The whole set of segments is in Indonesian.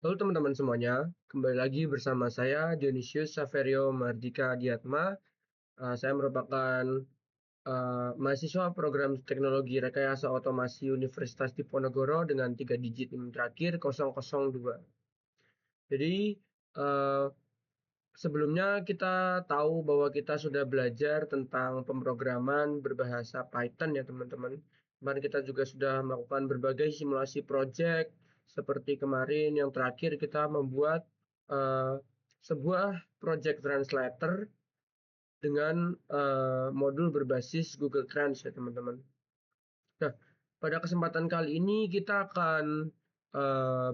Halo teman-teman semuanya, kembali lagi bersama saya Dionysius Saverio Mardika Diatma. Saya merupakan mahasiswa program teknologi rekayasa otomasi Universitas Diponegoro dengan 3 digit NIM terakhir 002. Jadi uh, sebelumnya kita tahu bahwa kita sudah belajar tentang pemrograman berbahasa Python ya teman-teman. Kemarin kita juga sudah melakukan berbagai simulasi project, seperti kemarin yang terakhir kita membuat uh, sebuah project translator dengan modul berbasis Google Translate ya teman-teman. Nah, pada kesempatan kali ini kita akan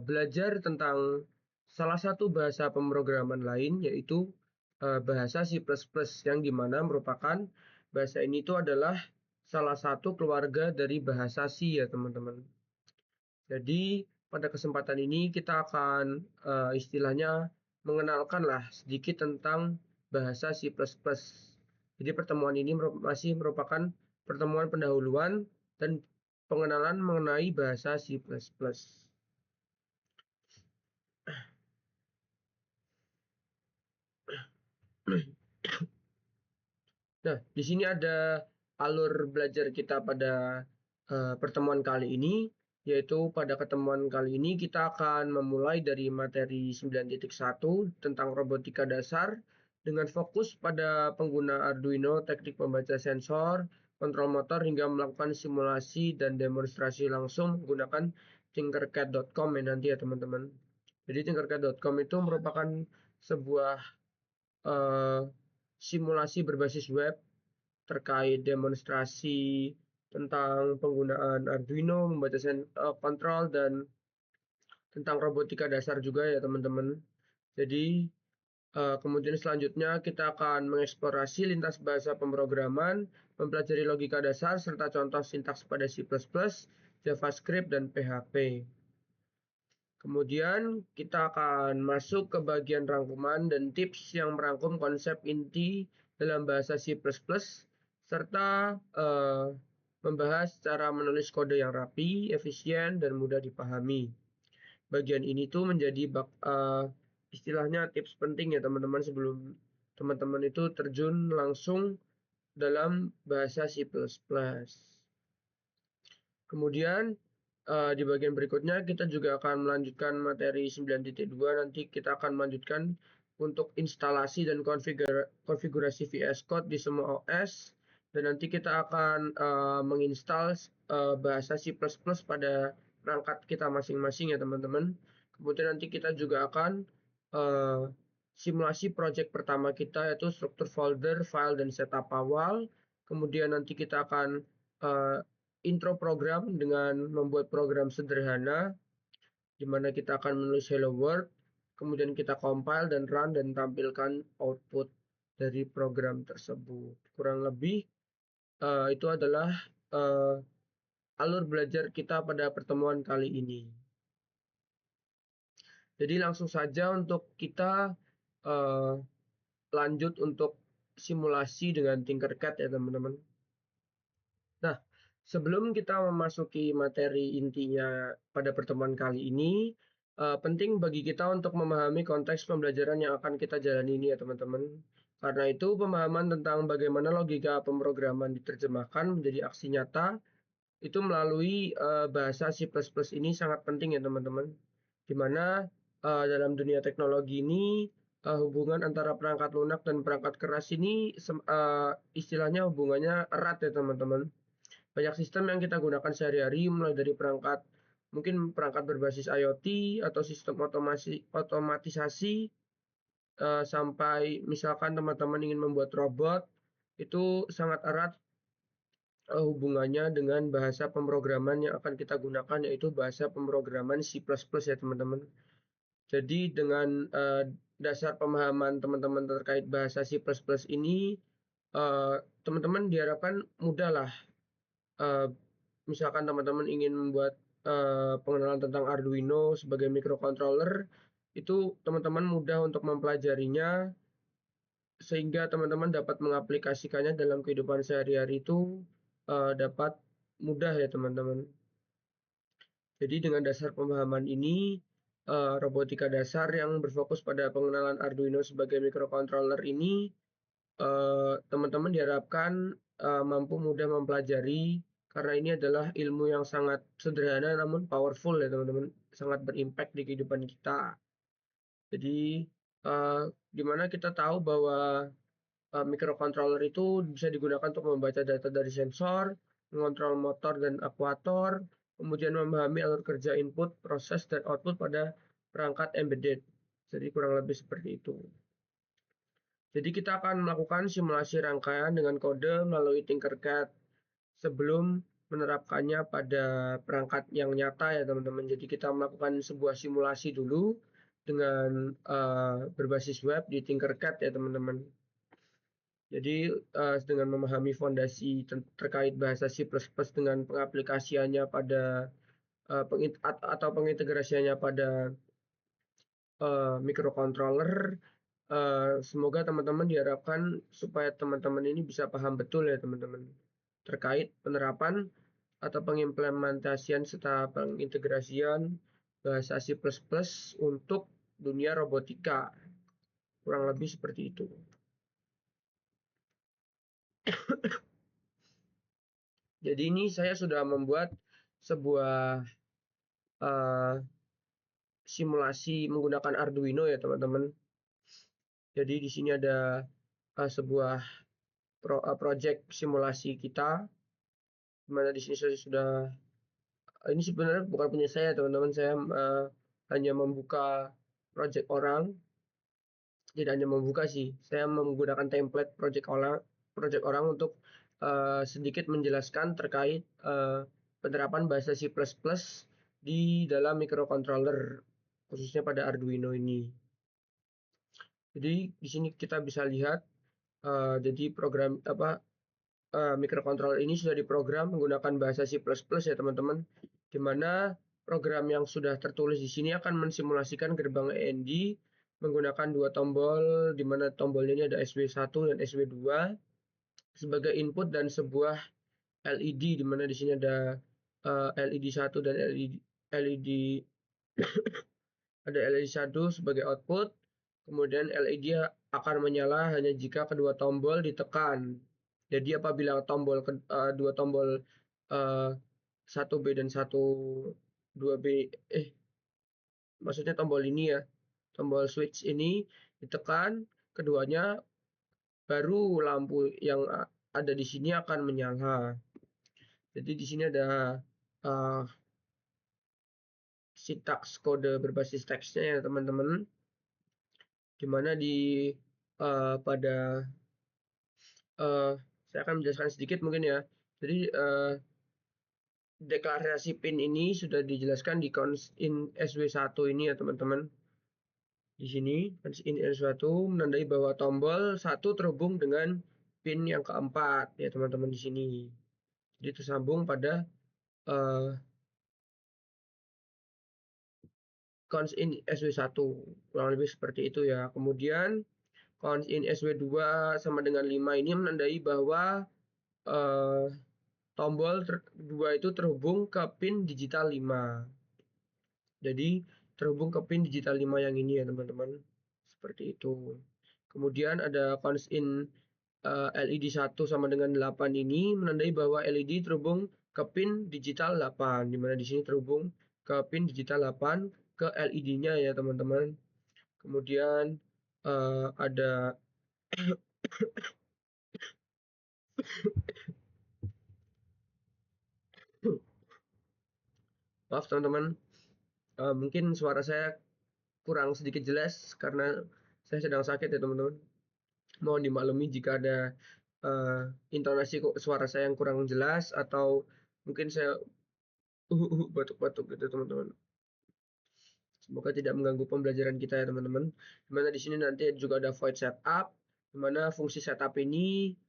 belajar tentang salah satu bahasa pemrograman lain, yaitu bahasa C++, yang dimana merupakan bahasa ini itu adalah salah satu keluarga dari bahasa C ya teman-teman. Jadi pada kesempatan ini kita akan istilahnya mengenalkan lah sedikit tentang bahasa C++. Jadi pertemuan ini masih merupakan pertemuan pendahuluan dan pengenalan mengenai bahasa C++. Nah, di sini ada alur belajar kita pada pertemuan kali ini, yaitu pada pertemuan kali ini kita akan memulai dari materi 9.1 tentang robotika dasar dengan fokus pada pengguna Arduino, teknik membaca sensor, kontrol motor hingga melakukan simulasi dan demonstrasi langsung menggunakan tinkercad.com ya nanti ya teman-teman. Jadi tinkercad.com itu merupakan sebuah eh, simulasi berbasis web terkait demonstrasi tentang penggunaan Arduino, membaca kontrol, dan tentang robotika dasar juga ya teman-teman. Jadi kemudian selanjutnya kita akan mengeksplorasi lintas bahasa pemrograman, mempelajari logika dasar, serta contoh sintaks pada C++, JavaScript, dan PHP. Kemudian kita akan masuk ke bagian rangkuman dan tips yang merangkum konsep inti dalam bahasa C++, serta membahas cara menulis kode yang rapi, efisien, dan mudah dipahami. Bagian ini tuh menjadi istilahnya tips penting ya teman-teman sebelum teman-teman itu terjun langsung dalam bahasa C++. Kemudian di bagian berikutnya kita juga akan melanjutkan materi 9.2, nanti kita akan melanjutkan untuk instalasi dan konfigurasi VS Code di semua OS, dan nanti kita akan menginstal bahasa C++ pada perangkat kita masing-masing ya teman-teman. Kemudian nanti kita juga akan simulasi project pertama kita, yaitu struktur folder, file, dan setup awal. Kemudian nanti kita akan intro program dengan membuat program sederhana, di mana kita akan menulis hello world, kemudian kita compile dan run dan tampilkan output dari program tersebut. Kurang lebih itu adalah alur belajar kita pada pertemuan kali ini. Jadi langsung saja untuk kita lanjut untuk simulasi dengan Tinkercad ya teman-teman. Nah, sebelum kita memasuki materi intinya pada pertemuan kali ini, penting bagi kita untuk memahami konteks pembelajaran yang akan kita jalani ini ya teman-teman. Karena itu, pemahaman tentang bagaimana logika pemrograman diterjemahkan menjadi aksi nyata itu melalui bahasa C++ ini sangat penting ya teman-teman. Di mana dalam dunia teknologi ini hubungan antara perangkat lunak dan perangkat keras ini istilahnya hubungannya erat ya teman-teman. Banyak sistem yang kita gunakan sehari-hari, mulai dari mungkin perangkat berbasis IoT atau sistem otomatisasi, sampai misalkan teman-teman ingin membuat robot, itu sangat erat hubungannya dengan bahasa pemrograman yang akan kita gunakan, yaitu bahasa pemrograman C++ ya teman-teman. Jadi dengan dasar pemahaman teman-teman terkait bahasa C++ ini, teman-teman diharapkan mudah lah. Misalkan teman-teman ingin membuat pengenalan tentang Arduino sebagai microcontroller, itu teman-teman mudah untuk mempelajarinya, sehingga teman-teman dapat mengaplikasikannya dalam kehidupan sehari-hari itu dapat mudah ya teman-teman. Jadi dengan dasar pemahaman ini, robotika dasar yang berfokus pada pengenalan Arduino sebagai microcontroller ini, teman-teman diharapkan mampu mudah mempelajari karena ini adalah ilmu yang sangat sederhana namun powerful ya teman-teman, sangat berimpact di kehidupan kita. Jadi di mana kita tahu bahwa microcontroller itu bisa digunakan untuk membaca data dari sensor, mengontrol motor dan aktuator, kemudian memahami alur kerja input, proses, dan output pada perangkat embedded. Jadi kurang lebih seperti itu. Jadi kita akan melakukan simulasi rangkaian dengan kode melalui Tinkercad sebelum menerapkannya pada perangkat yang nyata ya teman-teman. Jadi kita melakukan sebuah simulasi dulu dengan berbasis web di Tinkercad ya teman-teman. Jadi dengan memahami fondasi terkait bahasa C++ dengan pengaplikasiannya pada atau pengintegrasiannya pada microcontroller, semoga teman-teman diharapkan supaya teman-teman ini bisa paham betul ya teman-teman terkait penerapan atau pengimplementasian serta pengintegrasian bahasa C++ untuk dunia robotika. Kurang lebih seperti itu. Jadi ini saya sudah membuat sebuah simulasi menggunakan Arduino ya teman-teman. Jadi di sini ada sebuah project simulasi kita, dimana di sini saya sudah ini sebenarnya bukan punya saya teman-teman, saya hanya membuka project orang, tidak hanya membuka sih, saya menggunakan template project orang untuk sedikit menjelaskan terkait penerapan bahasa C++ di dalam microcontroller khususnya pada Arduino ini. Jadi di sini kita bisa lihat jadi program microcontroller ini sudah diprogram menggunakan bahasa C++ ya teman-teman, di mana program yang sudah tertulis di sini akan mensimulasikan gerbang AND menggunakan dua tombol, di mana tombolnya ini ada SW1 dan SW2 sebagai input dan sebuah LED, di mana di sini ada LED 1 dan LED ada LED 1 sebagai output, kemudian LED akan menyala hanya jika kedua tombol ditekan. Jadi apabila dua tombol 1B dan 2B, maksudnya tombol ini ya, tombol switch ini ditekan, keduanya baru lampu yang ada di sini akan menyala. Jadi di sini ada sintaks kode berbasis teksnya ya teman-teman, dimana pada saya akan menjelaskan sedikit mungkin ya. Jadi deklarasi pin ini sudah dijelaskan di const-in SW1 ini ya teman-teman. Di sini const-in SW1 menandai bahwa tombol 1 terhubung dengan pin yang keempat ya teman-teman di sini. Jadi tersambung pada const-in SW1. Kurang lebih seperti itu ya. Kemudian const-in SW2 sama dengan 5 ini menandai bahwa tombol 2 itu terhubung ke pin digital 5. Jadi terhubung ke pin digital 5 yang ini ya teman-teman. Seperti itu. Kemudian ada const-in LED 1 sama dengan 8 ini menandai bahwa LED terhubung ke pin digital 8, di mana di sini terhubung ke pin digital 8 ke LED-nya ya teman-teman. Kemudian ada maaf teman-teman, mungkin suara saya kurang sedikit jelas karena saya sedang sakit ya teman-teman. Mohon dimaklumi jika ada intonasi suara saya yang kurang jelas atau mungkin saya batuk-batuk gitu teman-teman. Semoga tidak mengganggu pembelajaran kita ya teman-teman. Dimana di sini nanti juga ada void setup, dimana fungsi setup ini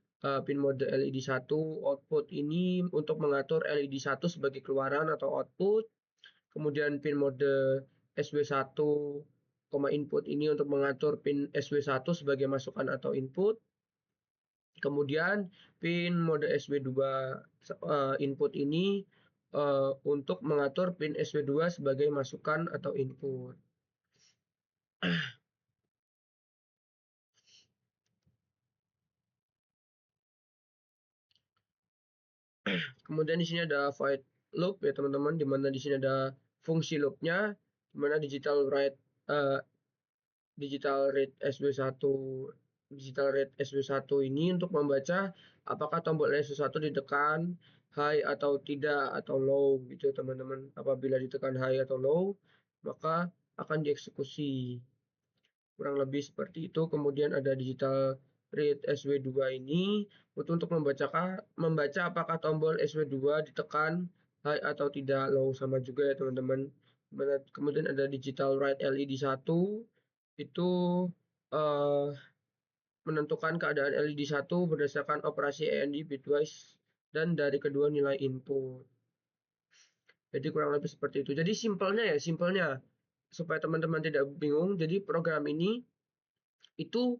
pin mode LED 1 output ini untuk mengatur LED 1 sebagai keluaran atau output. Kemudian pin mode SW1, input ini untuk mengatur pin SW1 sebagai masukan atau input. Kemudian pin mode SW2 input ini untuk mengatur pin SW2 sebagai masukan atau input. Kemudian di sini ada void loop ya teman-teman, di mana di sini ada fungsi loopnya, di mana digital read SW1 digital read SW1 ini untuk membaca apakah tombol SW1 ditekan high atau tidak atau low gitu teman-teman. Apabila ditekan high atau low, maka akan dieksekusi. Kurang lebih seperti itu. Kemudian ada digital read SW2 ini untuk membaca apakah tombol SW2 ditekan high atau tidak, low sama juga ya teman-teman. Kemudian ada digital write LED1 itu uh, menentukan keadaan LED1 berdasarkan operasi AND bitwise dan dari kedua nilai input. Jadi kurang lebih seperti itu. Jadi simpelnya supaya teman-teman tidak bingung. Jadi program ini itu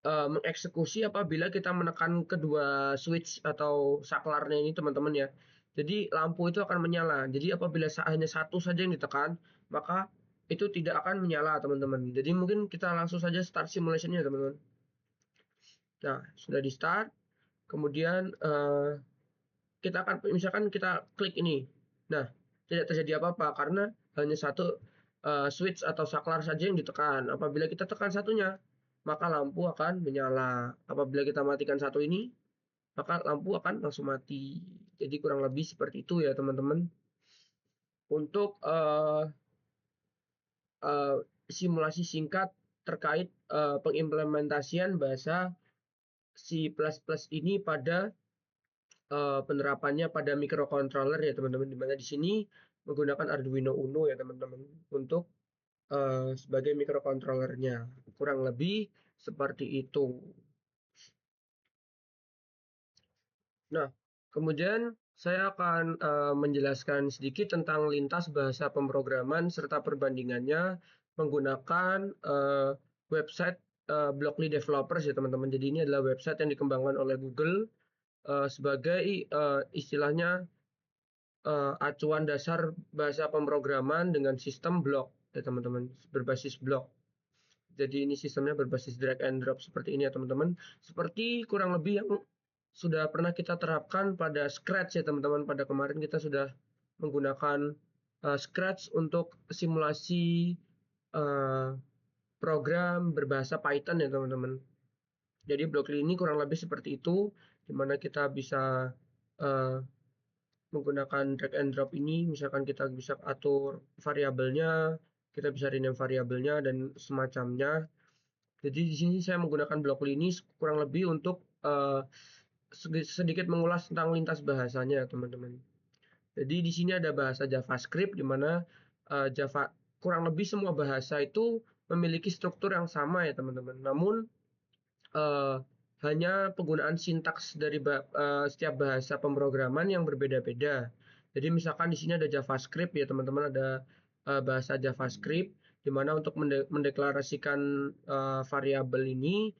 mengeksekusi apabila kita menekan kedua switch atau saklarnya ini teman-teman ya. Jadi lampu itu akan menyala. Jadi apabila hanya satu saja yang ditekan, maka itu tidak akan menyala teman-teman. Jadi mungkin kita langsung saja start simulationnya teman-teman. Nah, sudah di start. Kemudian kita akan misalkan kita klik ini. Nah, tidak terjadi apa-apa karena hanya satu switch atau saklar saja yang ditekan. Apabila kita tekan satunya, maka lampu akan menyala. Apabila kita matikan satu ini, maka lampu akan langsung mati. Jadi kurang lebih seperti itu ya teman-teman. Untuk simulasi singkat terkait pengimplementasian bahasa C++ ini pada penerapannya pada microcontroller ya teman-teman, di mana di sini menggunakan Arduino Uno ya teman-teman untuk sebagai microcontrollernya. Kurang lebih seperti itu. Nah, kemudian saya akan menjelaskan sedikit tentang lintas bahasa pemrograman serta perbandingannya menggunakan website Blockly Developers ya teman-teman. Jadi ini adalah website yang dikembangkan oleh Google sebagai istilahnya acuan dasar bahasa pemrograman dengan sistem blok ya teman-teman, berbasis blok. Jadi ini sistemnya berbasis drag and drop seperti ini ya teman-teman. Seperti kurang lebih yang sudah pernah kita terapkan pada Scratch ya teman-teman. Pada kemarin kita sudah menggunakan Scratch untuk simulasi uh, program berbahasa Python ya teman-teman. Jadi Blockly ini kurang lebih seperti itu, di mana kita bisa uh, menggunakan drag and drop ini, misalkan kita bisa atur variabelnya, kita bisa rename variabelnya dan semacamnya. Jadi di sini saya menggunakan Blockly ini kurang lebih untuk sedikit mengulas tentang lintas bahasanya, teman-teman. Jadi di sini ada bahasa JavaScript di mana Java kurang lebih semua bahasa itu memiliki struktur yang sama ya, teman-teman. Namun uh, hanya penggunaan sintaks dari setiap bahasa pemrograman yang berbeda-beda. Jadi misalkan di sini ada JavaScript ya teman-teman, ada bahasa JavaScript di mana untuk mendeklarasikan variabel ini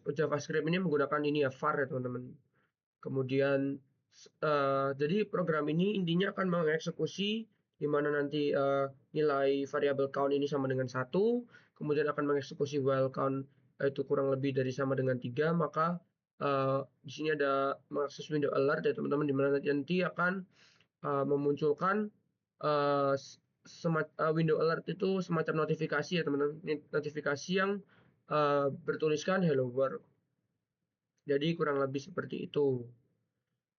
JavaScript ini menggunakan ini ya var ya teman-teman. Kemudian jadi program ini intinya akan mengeksekusi di mana nanti nilai variabel count ini sama dengan 1, kemudian akan mengeksekusi while count itu kurang lebih dari sama dengan 3, maka di sini ada mengakses window alert ya teman-teman, di mana nanti akan memunculkan window alert itu semacam notifikasi ya teman-teman, notifikasi yang bertuliskan hello world. Jadi kurang lebih seperti itu.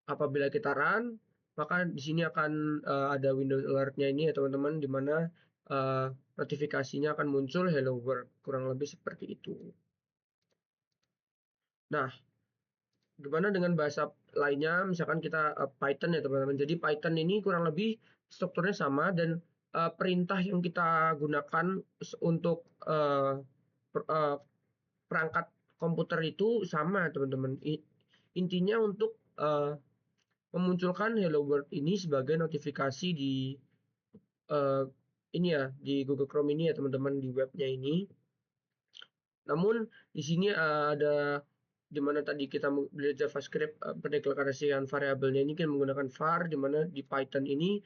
Apabila kita run, maka di sini akan ada Windows Alert-nya ini ya teman-teman, di mana notifikasinya akan muncul hello world, kurang lebih seperti itu. Nah, gimana dengan bahasa lainnya? Misalkan kita Python ya teman-teman. Jadi Python ini kurang lebih strukturnya sama dan perintah yang kita gunakan untuk perangkat komputer itu sama teman-teman. Intinya untuk memunculkan hello world ini sebagai notifikasi di uh, ini ya di Google Chrome ini ya teman-teman, di webnya ini. Namun di sini ada di mana tadi kita belajar JavaScript pendeklarasian variabelnya ini kan menggunakan var, di mana di Python ini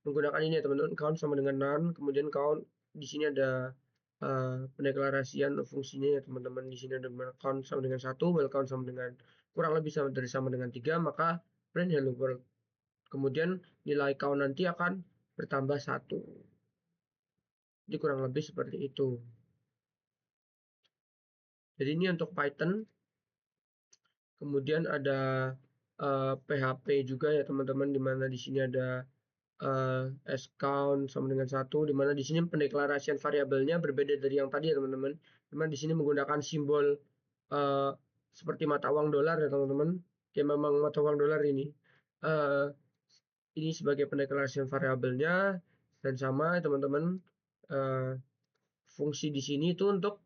menggunakan ini ya teman-teman, count sama dengan none, kemudian count di sini ada pendeklarasian fungsinya ya teman-teman. Di sini ada count sama dengan 1, while count sama dengan kurang lebih sama dengan 3, maka print hello world. Kemudian nilai count nanti akan bertambah 1. Jadi kurang lebih seperti itu. Jadi ini untuk Python. Kemudian ada PHP juga ya teman-teman, di mana di sini ada count sama dengan 1, di mana di sini pendeklarasian variabelnya berbeda dari yang tadi ya teman-teman. Cuman di sini menggunakan simbol uh, seperti mata uang dolar ya teman-teman. Ya memang mata uang dolar ini. Uh, ini sebagai pendeklarasian variabelnya, dan sama ya teman-teman. Fungsi di sini itu untuk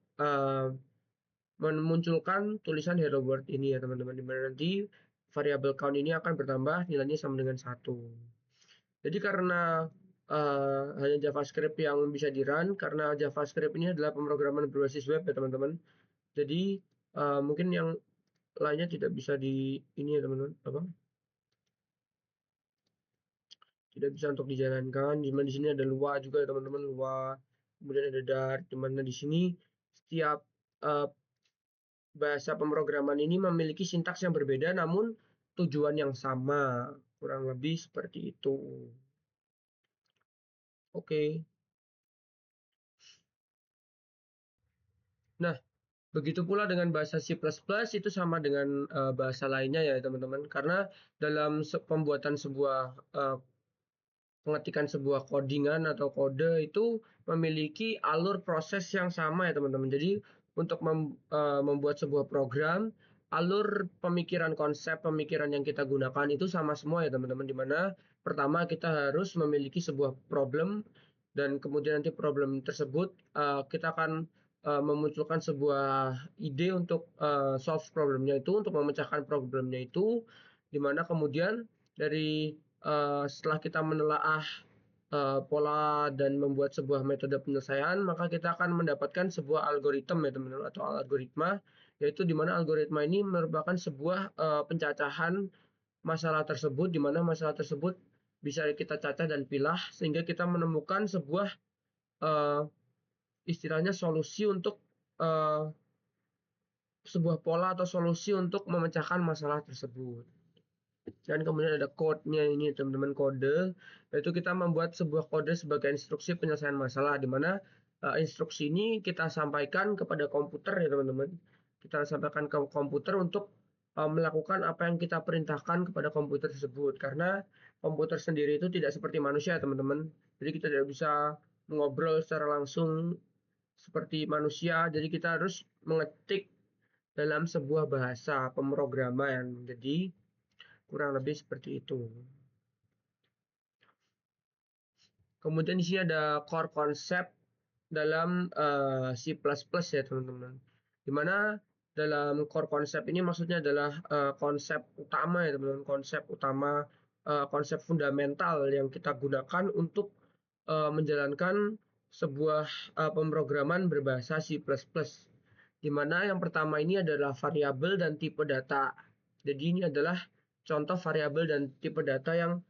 memunculkan tulisan hello world ini ya teman-teman, di mana nanti variabel count ini akan bertambah nilainya sama dengan 1. Jadi karena hanya JavaScript yang bisa di-run, karena JavaScript ini adalah pemrograman berbasis web ya teman-teman. Jadi mungkin yang lainnya tidak bisa di ini ya teman-teman, tidak bisa untuk dijalankan. Di sini ada Lua juga ya teman-teman, Lua. Kemudian ada Dart, di mana di sini setiap bahasa pemrograman ini memiliki sintaks yang berbeda namun tujuan yang sama. Kurang lebih seperti itu. Oke. Nah, begitu pula dengan bahasa C++, itu sama dengan bahasa lainnya ya teman-teman. Karena dalam pembuatan sebuah pengetikan sebuah codingan atau kode itu memiliki alur proses yang sama ya teman-teman. Jadi untuk membuat sebuah program, alur pemikiran konsep pemikiran yang kita gunakan itu sama semua ya teman-teman. Dimana pertama kita harus memiliki sebuah problem, dan kemudian nanti problem tersebut kita akan memunculkan sebuah ide untuk solve problemnya itu, untuk memecahkan problemnya itu, dimana kemudian dari setelah kita menelaah pola dan membuat sebuah metode penyelesaian, maka kita akan mendapatkan sebuah algoritma ya teman-teman, atau algoritma, yaitu di mana algoritma ini merupakan sebuah pencacahan masalah tersebut, di mana masalah tersebut bisa kita cacah dan pilah sehingga kita menemukan sebuah istilahnya solusi untuk sebuah pola atau solusi untuk memecahkan masalah tersebut. Dan kemudian ada code-nya ini teman-teman, kode, yaitu kita membuat sebuah kode sebagai instruksi penyelesaian masalah, di mana instruksi ini kita sampaikan kepada komputer ya teman-teman. Kita sampaikan ke komputer untuk melakukan apa yang kita perintahkan kepada komputer tersebut, karena komputer sendiri itu tidak seperti manusia teman-teman. Jadi kita tidak bisa mengobrol secara langsung seperti manusia, jadi kita harus mengetik dalam sebuah bahasa pemrograman. Jadi kurang lebih seperti itu. Kemudian di sini ada core concept dalam C++ ya teman-teman. Dimana dalam core concept ini maksudnya adalah konsep utama ya teman-teman, konsep utama, konsep fundamental yang kita gunakan untuk menjalankan sebuah pemrograman berbahasa C++. Dimana yang pertama ini adalah variabel dan tipe data. Jadi ini adalah contoh variabel dan tipe data yang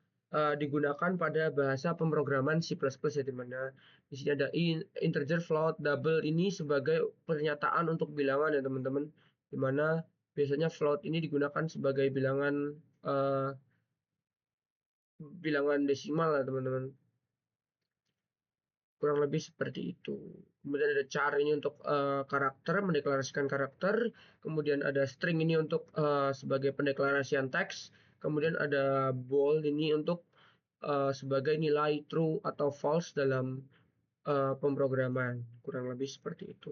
digunakan pada bahasa pemrograman C++ ya, di mana di sini ada integer, float, double, ini sebagai pernyataan untuk bilangan ya teman-teman. Di mana biasanya float ini digunakan sebagai bilangan desimal ya teman-teman. Kurang lebih seperti itu. Kemudian ada char ini untuk karakter, mendeklarasikan karakter. Kemudian ada string ini untuk sebagai pendeklarasian teks. Kemudian ada bool ini untuk sebagai nilai true atau false dalam pemrograman. Kurang lebih seperti itu.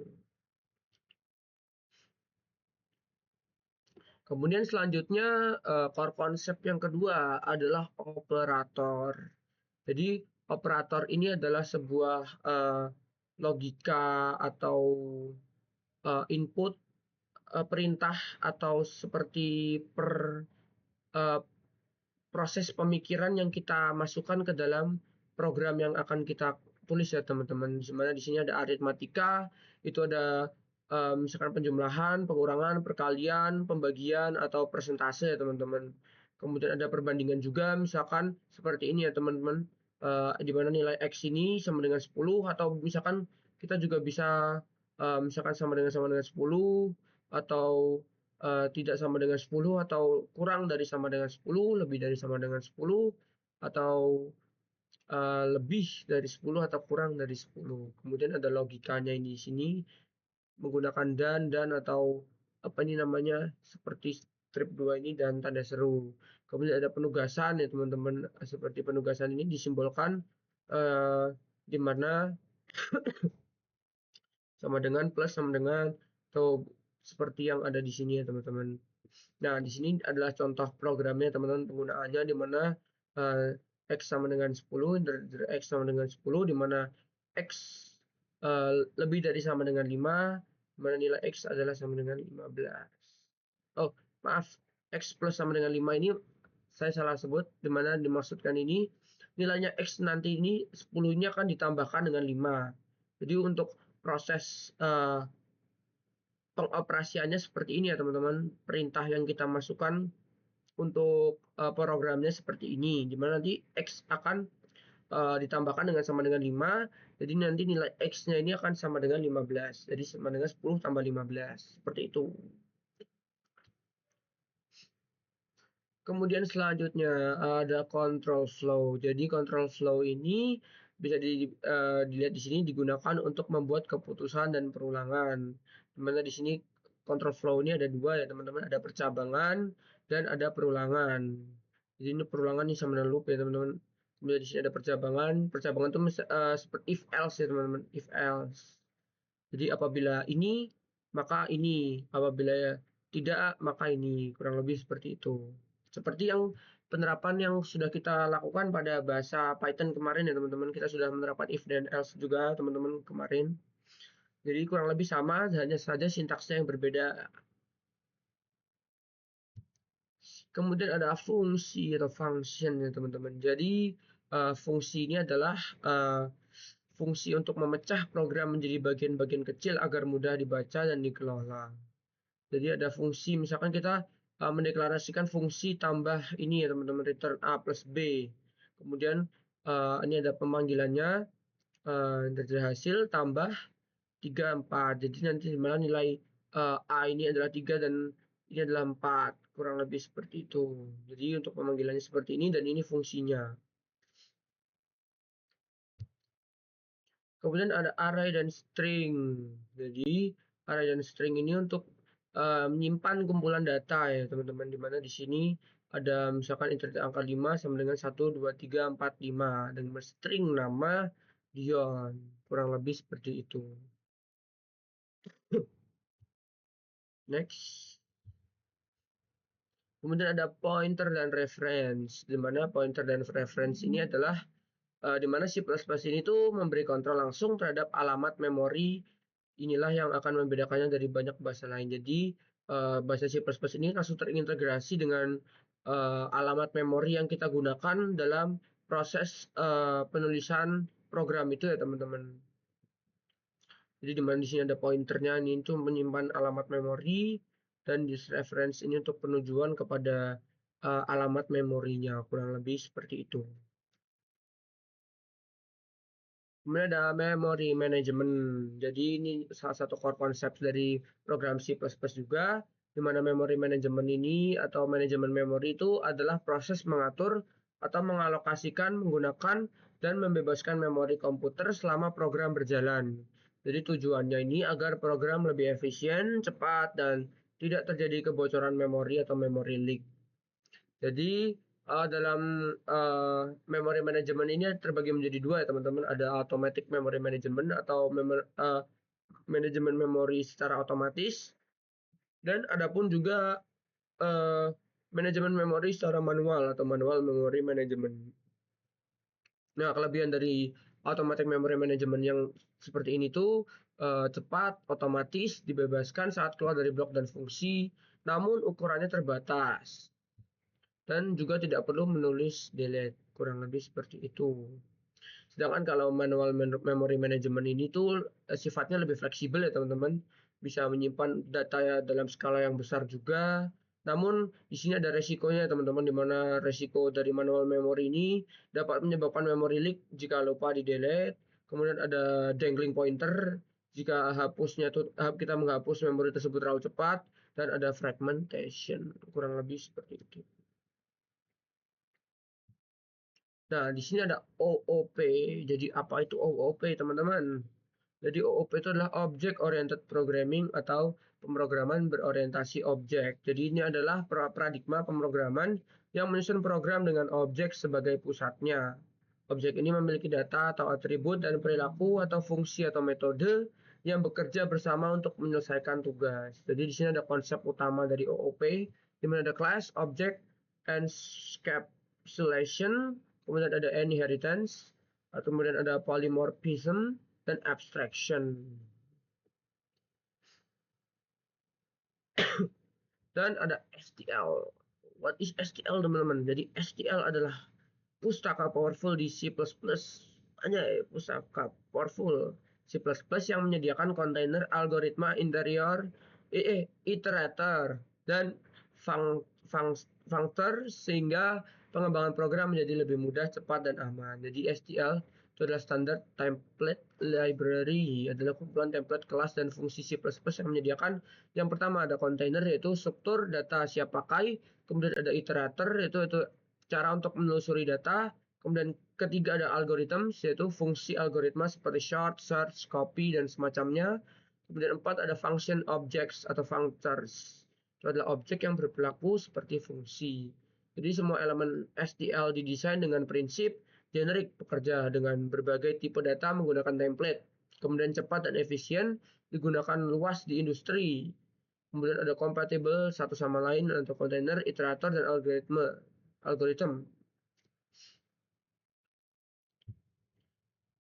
Kemudian selanjutnya core konsep yang kedua adalah operator. Jadi operator ini adalah sebuah logika atau input perintah atau seperti proses pemikiran yang kita masukkan ke dalam program yang akan kita tulis ya teman-teman. Dimana di sini ada aritmatika, itu ada misalkan penjumlahan, pengurangan, perkalian, pembagian, atau persentase ya teman-teman. Kemudian ada perbandingan juga, misalkan seperti ini ya teman-teman, di mana nilai X ini sama dengan 10, atau misalkan kita juga bisa misalkan sama dengan 10 atau tidak sama dengan 10 atau kurang dari sama dengan 10, lebih dari sama dengan 10 atau lebih dari 10 atau kurang dari 10. Kemudian ada logikanya ini di sini menggunakan dan atau apa ini namanya seperti strip 2 ini dan tanda seru. Kemudian ada penugasan ya teman-teman, seperti penugasan ini disimbolkan di mana sama dengan plus sama dengan atau seperti yang ada di sini ya teman-teman. Nah, di sini adalah contoh programnya teman-teman penggunaannya di mana X sama dengan 10, X sama dengan 10 di mana X lebih dari sama dengan 5, di mana nilai X adalah sama dengan 15. Oh, maaf, X plus sama dengan 5 ini saya salah sebut, di mana dimaksudkan ini nilainya X nanti ini 10-nya akan ditambahkan dengan 5. Jadi untuk proses pengoperasiannya seperti ini ya teman-teman. Perintah yang kita masukkan untuk programnya seperti ini, di mana nanti X akan ditambahkan dengan sama dengan 5. Jadi nanti nilai X-nya ini akan sama dengan 15. Jadi sama dengan 10 tambah 15. Seperti itu. Kemudian selanjutnya ada control flow. Jadi control flow ini bisa dilihat di sini digunakan untuk membuat keputusan dan perulangan. Dimana di sini control flow ini ada dua ya teman-teman, ada percabangan dan ada perulangan. Jadi ini perulangan ini sama dengan loop ya teman-teman. Kemudian di sini ada percabangan. Percabangan itu seperti if else ya teman-teman, if else. Jadi apabila ini maka ini, apabila tidak maka ini, kurang lebih seperti itu. Seperti yang penerapan yang sudah kita lakukan pada bahasa Python kemarin ya teman-teman, kita sudah menerapkan if dan else juga teman-teman kemarin. Jadi kurang lebih sama, hanya saja sintaksnya yang berbeda. Kemudian ada fungsi atau function ya teman-teman. Jadi fungsi ini adalah fungsi untuk memecah program menjadi bagian-bagian kecil agar mudah dibaca dan dikelola. Jadi ada fungsi, misalkan kita mendeklarasikan fungsi tambah ini ya teman-teman, return A plus B. Kemudian ini ada pemanggilannya dari hasil tambah 3, 4. Jadi nanti malah nilai A ini adalah 3 dan ini adalah 4. Kurang lebih seperti itu. Jadi untuk pemanggilannya seperti ini dan ini fungsinya. Kemudian ada array dan string. Jadi array dan string ini untuk menyimpan kumpulan data ya teman-teman, di mana di sini ada misalkan integer angka 5 sama dengan 1, 2, 3, 4, 5 dengan string nama Dion. Kurang lebih seperti itu. Next. Kemudian ada pointer dan reference, di mana pointer dan reference ini adalah di mana C++ ini tuh memberi kontrol langsung terhadap alamat memori. Inilah yang akan membedakannya dari banyak bahasa lain. Jadi bahasa C++ ini langsung terintegrasi dengan alamat memori yang kita gunakan dalam proses penulisan program itu ya teman-teman. Jadi di mana di sini ada pointernya, ini itu menyimpan alamat memori dan di reference ini untuk penujuan kepada alamat memorinya, kurang lebih seperti itu. Kemudian ada memory management. Jadi ini salah satu core konsep dari program C++ juga, di mana memory management ini atau manajemen memori itu adalah proses mengatur atau mengalokasikan, menggunakan, dan membebaskan memori komputer selama program berjalan. Jadi tujuannya ini agar program lebih efisien, cepat, dan tidak terjadi kebocoran memori atau memory leak. Jadi dalam memory management ini terbagi menjadi dua ya teman-teman. Ada automatic memory management atau manajemen memori secara otomatis, dan adapun juga manajemen memori secara manual atau manual memory management. Nah, kelebihan dari automatic memory management yang seperti ini tuh cepat, otomatis, dibebaskan saat keluar dari blok dan fungsi, namun ukurannya terbatas. Dan juga tidak perlu menulis delete, kurang lebih seperti itu. Sedangkan kalau manual memory management ini tuh sifatnya lebih fleksibel ya teman-teman, bisa menyimpan data ya dalam skala yang besar juga. Namun di sini ada resikonya teman-teman, di mana resiko dari manual memory ini dapat menyebabkan memory leak jika lupa di delete. kemudian ada dangling pointer jika kita menghapus memori tersebut terlalu cepat, dan ada fragmentation, kurang lebih seperti itu. Nah, di sini ada OOP. Jadi apa itu OOP, teman-teman? Jadi OOP itu adalah Object Oriented Programming atau pemrograman berorientasi objek. Jadi ini adalah paradigma pemrograman yang menyusun program dengan objek sebagai pusatnya. Objek ini memiliki data atau atribut dan perilaku atau fungsi atau metode yang bekerja bersama untuk menyelesaikan tugas. Jadi di sini ada konsep utama dari OOP, di mana ada class, object, encapsulation, kemudian ada inheritance, kemudian ada polymorphism, dan abstraction. Dan ada STL. What is STL, teman-teman? Jadi STL adalah pustaka powerful di C++. Hanya pustaka powerful C++ yang menyediakan kontainer algoritma interior, iterator, dan functor sehingga pengembangan program menjadi lebih mudah, cepat, dan aman. Jadi STL itu adalah standard template library, adalah kumpulan template kelas dan fungsi C++ yang menyediakan yang pertama ada kontainer yaitu struktur data siap pakai, kemudian ada iterator yaitu cara untuk menelusuri data, kemudian ketiga ada algoritma yaitu fungsi algoritma seperti sort, search, copy, dan semacamnya. Kemudian 4 ada function objects atau functors. Itu adalah objek yang berperilaku seperti fungsi. Jadi semua elemen STL didesain dengan prinsip generik, bekerja dengan berbagai tipe data menggunakan template. Kemudian cepat dan efisien, digunakan luas di industri. Kemudian ada kompatibel satu sama lain untuk kontainer, iterator, dan algoritma.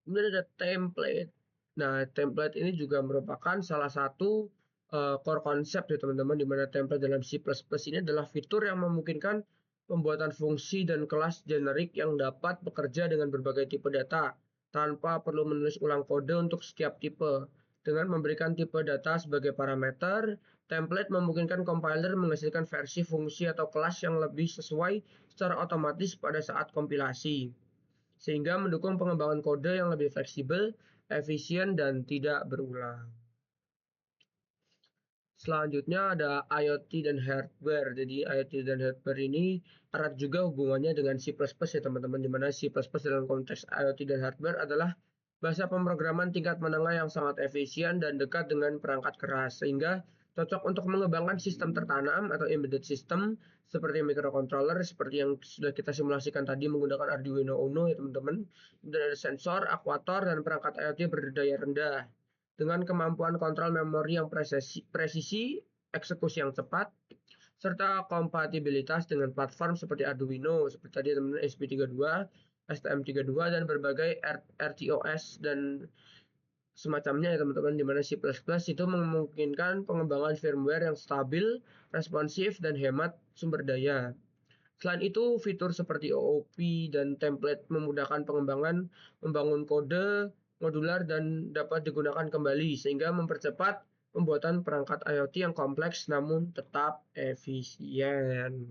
Kemudian ada template. Nah, template ini juga merupakan salah satu core konsep ya teman-teman, di mana template dalam C++ ini adalah fitur yang memungkinkan pembuatan fungsi dan kelas generik yang dapat bekerja dengan berbagai tipe data tanpa perlu menulis ulang kode untuk setiap tipe. Dengan memberikan tipe data sebagai parameter, template memungkinkan compiler menghasilkan versi fungsi atau kelas yang lebih sesuai secara otomatis pada saat kompilasi, sehingga mendukung pengembangan kode yang lebih fleksibel, efisien, dan tidak berulang. Selanjutnya ada IoT dan hardware. Jadi IoT dan hardware ini erat juga hubungannya dengan C++ ya teman-teman, di mana C++ dalam konteks IoT dan hardware adalah bahasa pemrograman tingkat menengah yang sangat efisien dan dekat dengan perangkat keras, sehingga cocok untuk mengembangkan sistem tertanam atau embedded system seperti microcontroller, seperti yang sudah kita simulasikan tadi menggunakan Arduino Uno ya teman-teman. Dan ada sensor, aktuator, dan perangkat IoT berdaya rendah dengan kemampuan kontrol memori yang presisi, eksekusi yang cepat, serta kompatibilitas dengan platform seperti Arduino, seperti tadi teman-teman SP32, STM32, dan berbagai RTOS dan semacamnya ya teman-teman, di mana C++ itu memungkinkan pengembangan firmware yang stabil, responsif, dan hemat sumber daya. Selain itu, fitur seperti OOP dan template memudahkan pengembangan, membangun kode modular, dan dapat digunakan kembali sehingga mempercepat pembuatan perangkat IoT yang kompleks namun tetap efisien.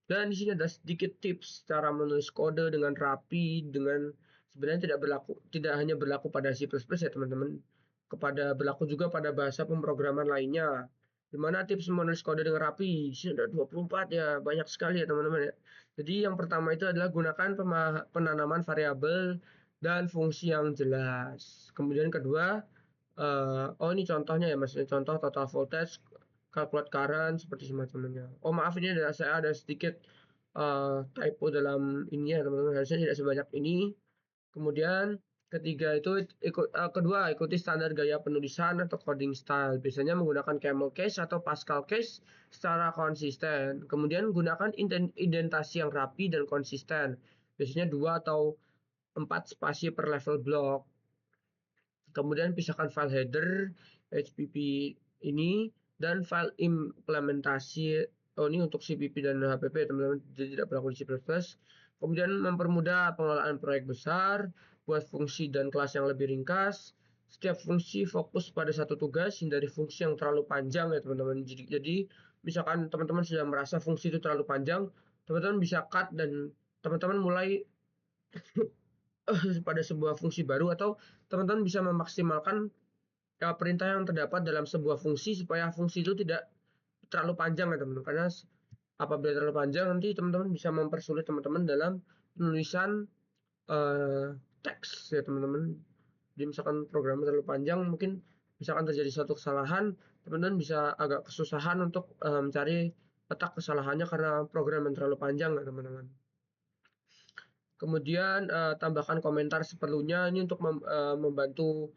Dan di sini ada sedikit tips cara menulis kode dengan rapi, dengan sebenarnya tidak hanya berlaku pada C++ ya teman-teman, berlaku juga pada bahasa pemrograman lainnya. Dimana tips menulis kode dengan rapi? Di sini ada 24 ya, banyak sekali ya teman-teman ya. Jadi yang pertama itu adalah gunakan penanaman variabel dan fungsi yang jelas. Kemudian kedua, ini contohnya ya, maksudnya contoh total voltage, calculate current, seperti semacamnya. Oh maaf, ini saya ada sedikit typo dalam ini ya teman-teman, harusnya tidak sebanyak ini. Kemudian ketiga itu kedua, ikuti standar gaya penulisan atau coding style, biasanya menggunakan camel case atau Pascal case secara konsisten. Kemudian gunakan indentasi yang rapi dan konsisten, biasanya 2 atau 4 spasi per level block. Kemudian pisahkan file header HPP ini dan file implementasi. Ini untuk CPP dan HPP teman-teman, jadi tidak berlaku di C++. Kemudian mempermudah pengelolaan proyek besar, buat fungsi dan kelas yang lebih ringkas. Setiap fungsi fokus pada satu tugas, hindari fungsi yang terlalu panjang ya teman-teman. Jadi misalkan teman-teman sudah merasa fungsi itu terlalu panjang, teman-teman bisa cut dan teman-teman mulai pada sebuah fungsi baru, atau teman-teman bisa memaksimalkan perintah yang terdapat dalam sebuah fungsi supaya fungsi itu tidak terlalu panjang ya teman-teman. Karena apabila terlalu panjang nanti teman-teman bisa mempersulit teman-teman dalam penulisan teks ya teman-teman. Jadi misalkan programnya terlalu panjang, mungkin misalkan terjadi suatu kesalahan, teman-teman bisa agak kesusahan untuk mencari letak kesalahannya karena program yang terlalu panjang ya teman-teman. Kemudian tambahkan komentar seperlunya ini untuk membantu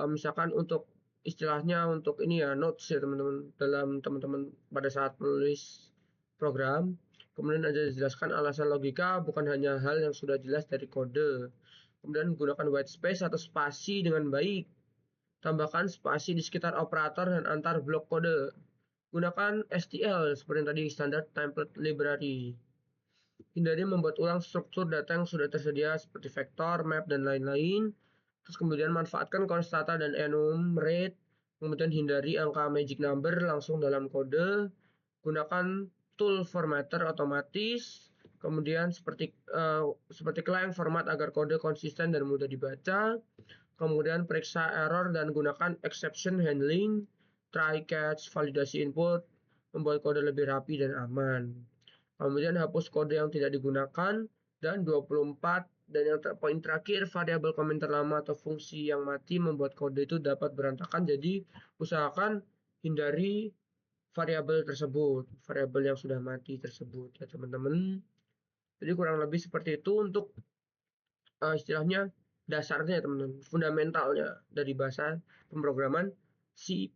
misalkan untuk istilahnya untuk ini ya notes ya teman-teman dalam teman-teman pada saat menulis program. Kemudian ada dijelaskan alasan logika bukan hanya hal yang sudah jelas dari kode. Kemudian gunakan white space atau spasi dengan baik. Tambahkan spasi di sekitar operator dan antar blok kode. Gunakan STL seperti yang tadi standard template library. Hindari membuat ulang struktur data yang sudah tersedia seperti vektor, map, dan lain-lain. Terus kemudian manfaatkan constata dan enumerate. Kemudian hindari angka magic number langsung dalam kode. Gunakan tool formatter otomatis. Kemudian seperti client format agar kode konsisten dan mudah dibaca. Kemudian periksa error dan gunakan exception handling. Try catch, validasi input, membuat kode lebih rapi dan aman. Kemudian hapus kode yang tidak digunakan, dan 24 dan yang poin terakhir variabel komentar lama atau fungsi yang mati membuat kode itu dapat berantakan. Jadi usahakan hindari variabel tersebut, variabel yang sudah mati tersebut ya teman-teman. Jadi kurang lebih seperti itu untuk istilahnya dasarnya teman-teman, fundamentalnya dari bahasa pemrograman C++.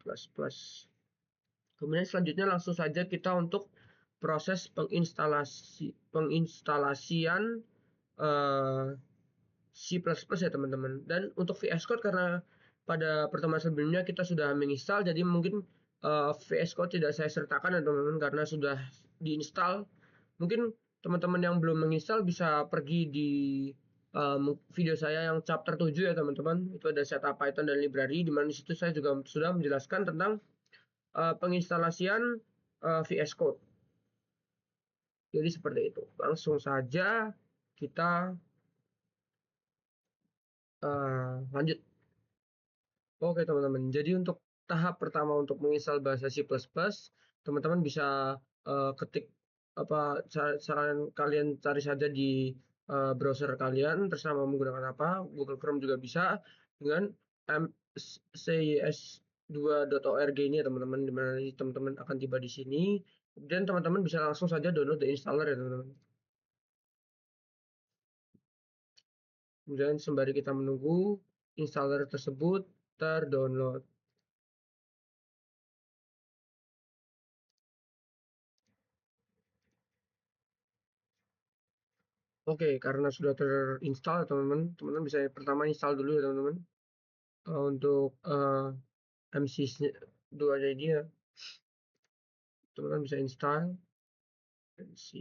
Kemudian selanjutnya langsung saja kita untuk proses penginstalasian C++ ya teman-teman. Dan untuk VS Code karena pada pertemuan sebelumnya kita sudah menginstal, jadi mungkin VS Code tidak saya sertakan ya teman-teman karena sudah diinstal. Mungkin teman-teman yang belum menginstal bisa pergi di video saya yang chapter 7 ya teman-teman. Itu ada setup Python dan library, di mana di situ saya juga sudah menjelaskan tentang penginstalasian VS Code. Jadi seperti itu. Langsung saja kita lanjut. Oke teman-teman. Jadi untuk tahap pertama untuk menginstal bahasa C++, teman-teman bisa ketik apa saran kalian cari saja di browser kalian, terserah mau menggunakan apa. Google Chrome juga bisa dengan mcis2.org ini ya teman-teman, di mana teman-teman akan tiba di sini. Kemudian teman-teman bisa langsung saja download the installer ya teman-teman. Kemudian sembari kita menunggu installer tersebut terdownload. Oke, karena sudah terinstall teman-teman, teman-teman bisa pertama install dulu ya teman-teman. Untuk MC2-nya dia, teman-teman bisa install MC.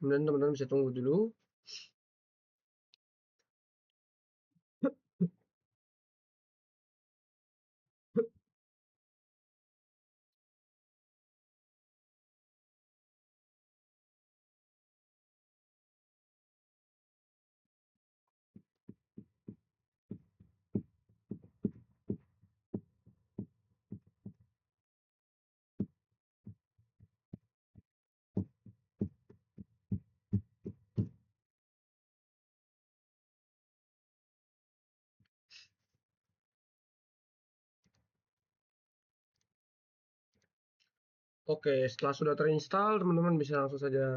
Kemudian teman-teman bisa tunggu dulu. Oke, setelah sudah terinstall, teman-teman bisa langsung saja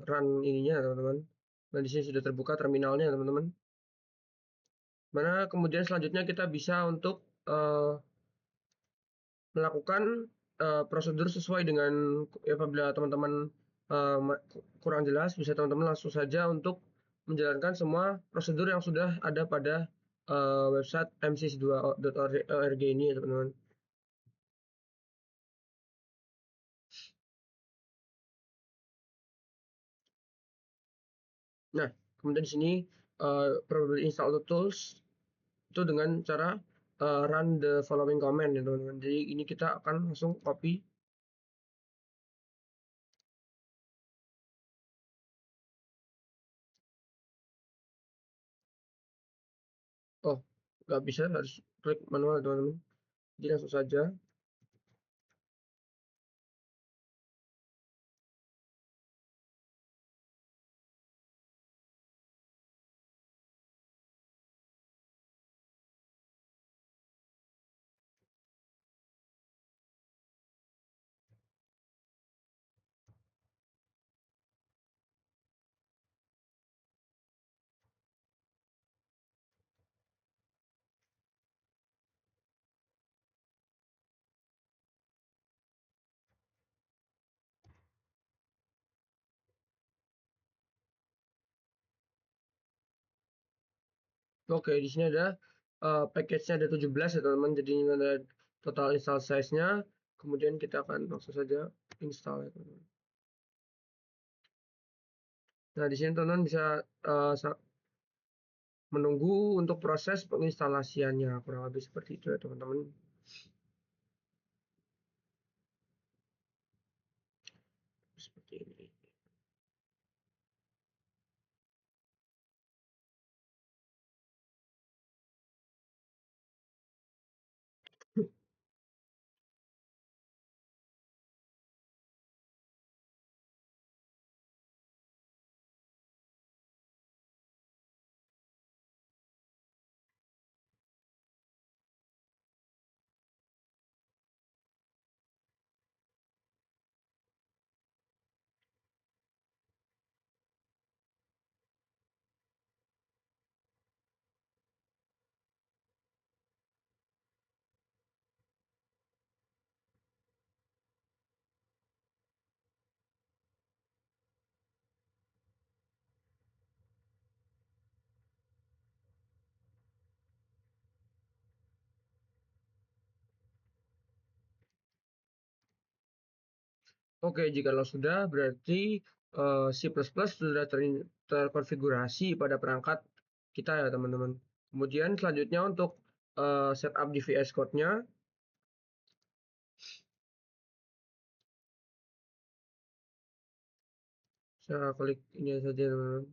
run ininya teman-teman. Nah, di sini sudah terbuka terminalnya teman-teman. Mana kemudian selanjutnya kita bisa untuk melakukan prosedur sesuai dengan apabila teman-teman kurang jelas, bisa teman-teman langsung saja untuk menjalankan semua prosedur yang sudah ada pada website mcis2.org ini ya teman-teman. Nah, kemudian di sini probability install the tools itu dengan cara run the following command ya teman-teman. Jadi ini kita akan langsung copy. Oh, nggak bisa, harus klik manual teman-teman. Jadi langsung saja. Oke, di sini ada package-nya ada 17 ya teman-teman. Jadi ini ada total install size-nya. Kemudian kita akan langsung saja install ya teman-teman. Nah, di sini teman-teman bisa menunggu untuk proses penginstalasiannya. Kurang lebih seperti itu ya teman-teman. Seperti ini. Oke, jikalau sudah berarti C++ sudah terkonfigurasi pada perangkat kita ya teman-teman. Kemudian selanjutnya untuk setup di VS Code-nya, saya klik ini saja teman-teman.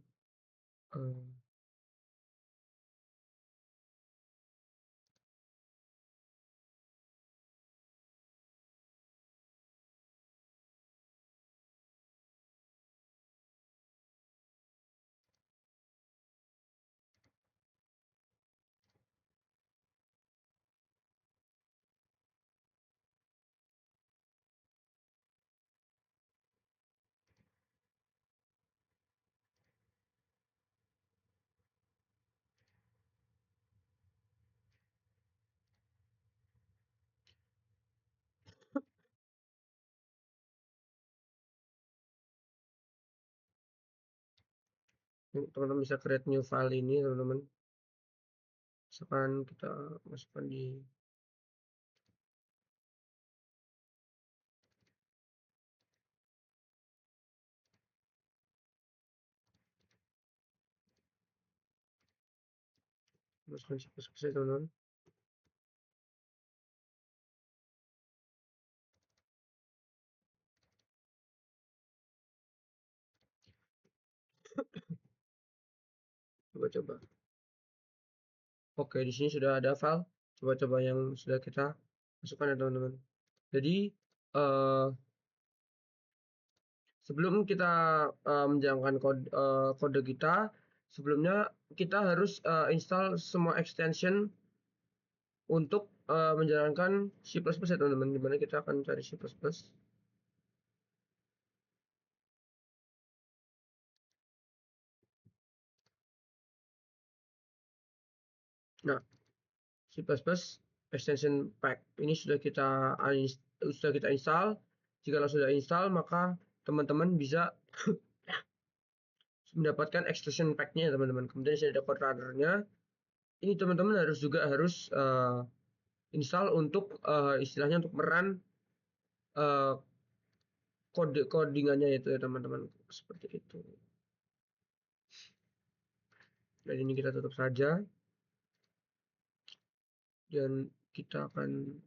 Teman-teman bisa create new file ini teman-teman. Misalkan kita masukkan di masukkan C++ ya teman-teman. Coba-coba. Oke, di sini sudah ada file. Coba-coba yang sudah kita masukkan ya teman-teman. Jadi sebelum kita menjalankan kode kita, sebelumnya kita harus install semua extension untuk menjalankan C++ ya teman-teman. Dimana kita akan cari C++. Nah, C++ extension pack ini sudah kita install. Jika sudah install, maka teman-teman bisa mendapatkan extension pack-nya teman-teman. Kemudian saya ada code runner-nya. Ini teman-teman harus install untuk istilahnya untuk merun codingannya itu ya teman-teman, seperti itu. Dan ini kita tutup saja. dan kita akan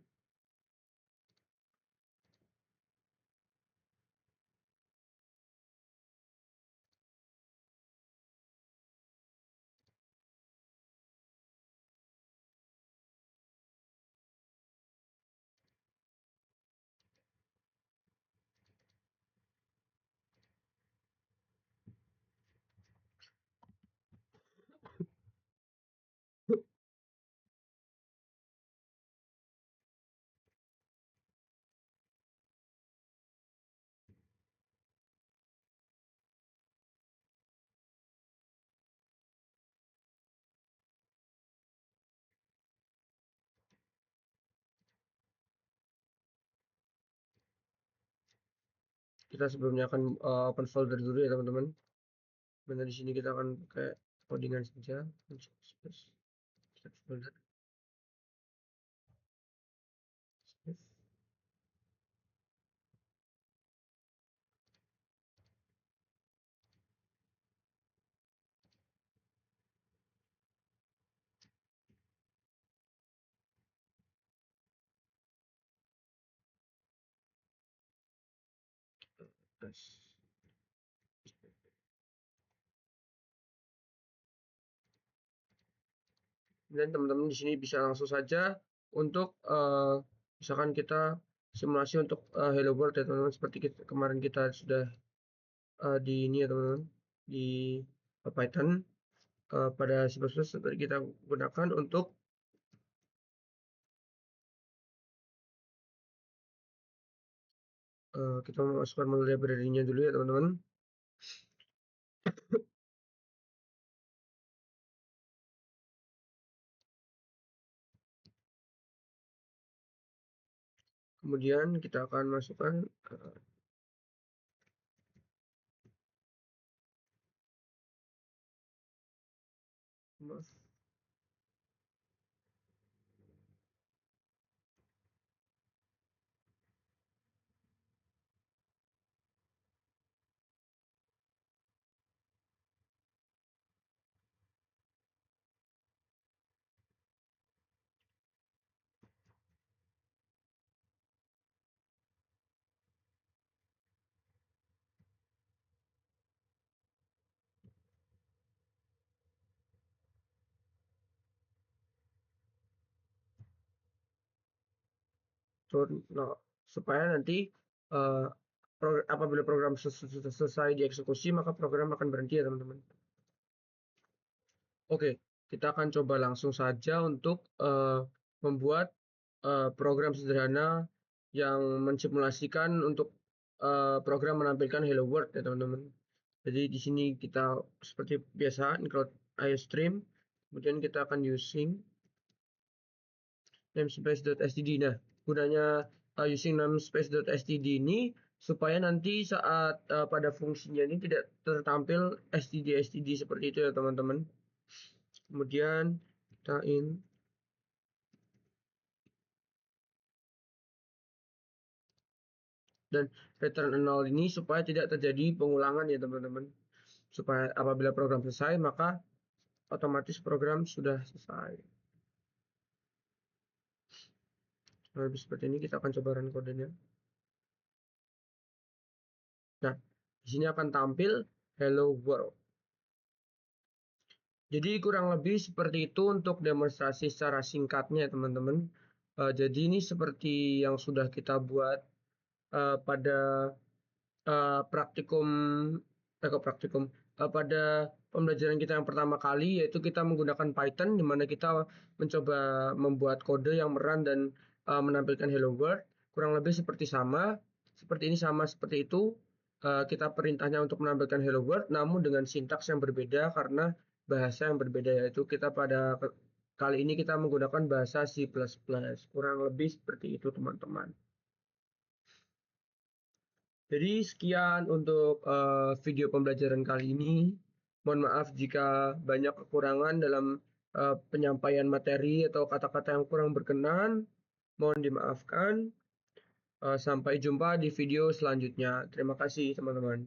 sebelumnya akan open folder dulu ya teman-teman. Mana di sini kita akan pakai codingan saja. Folder. Save. Dan teman-teman di sini bisa langsung saja untuk misalkan kita simulasi untuk Hello World ya teman-teman, seperti kemarin kita sudah di ini ya teman-teman, di Python pada C++ tadi kita gunakan untuk kita memasukkan model library-nya dulu ya teman-teman. Kemudian kita akan masukkan nah, supaya nanti apabila program selesai dieksekusi maka program akan berhenti ya teman-teman. Oke, kita akan coba langsung saja untuk membuat program sederhana yang mensimulasikan untuk program menampilkan Hello World ya teman-teman. Jadi di sini kita seperti biasa include iostream, kemudian kita akan using namespace.std. Nah, gunanya using namespace.std ini supaya nanti saat pada fungsinya ini tidak tertampil std seperti itu ya teman-teman. Kemudian kita dan return 0 ini supaya tidak terjadi pengulangan ya teman-teman. Supaya apabila program selesai maka otomatis program sudah selesai. Lebih seperti ini kita akan coba run kodenya. Nah, di sini akan tampil Hello World. Jadi kurang lebih seperti itu untuk demonstrasi secara singkatnya teman-teman. Jadi ini seperti yang sudah kita buat pada praktikum pada pembelajaran kita yang pertama kali, yaitu kita menggunakan Python, di mana kita mencoba membuat kode yang merun dan menampilkan Hello World. Kurang lebih seperti ini sama seperti itu. Kita perintahnya untuk menampilkan Hello World, namun dengan sintaks yang berbeda karena bahasa yang berbeda, yaitu kita pada kali ini kita menggunakan bahasa C++. Kurang lebih seperti itu teman-teman. Jadi sekian untuk video pembelajaran kali ini. Mohon maaf jika banyak kekurangan dalam penyampaian materi atau kata-kata yang kurang berkenan. Mohon dimaafkan. Sampai jumpa di video selanjutnya. Terima kasih teman-teman.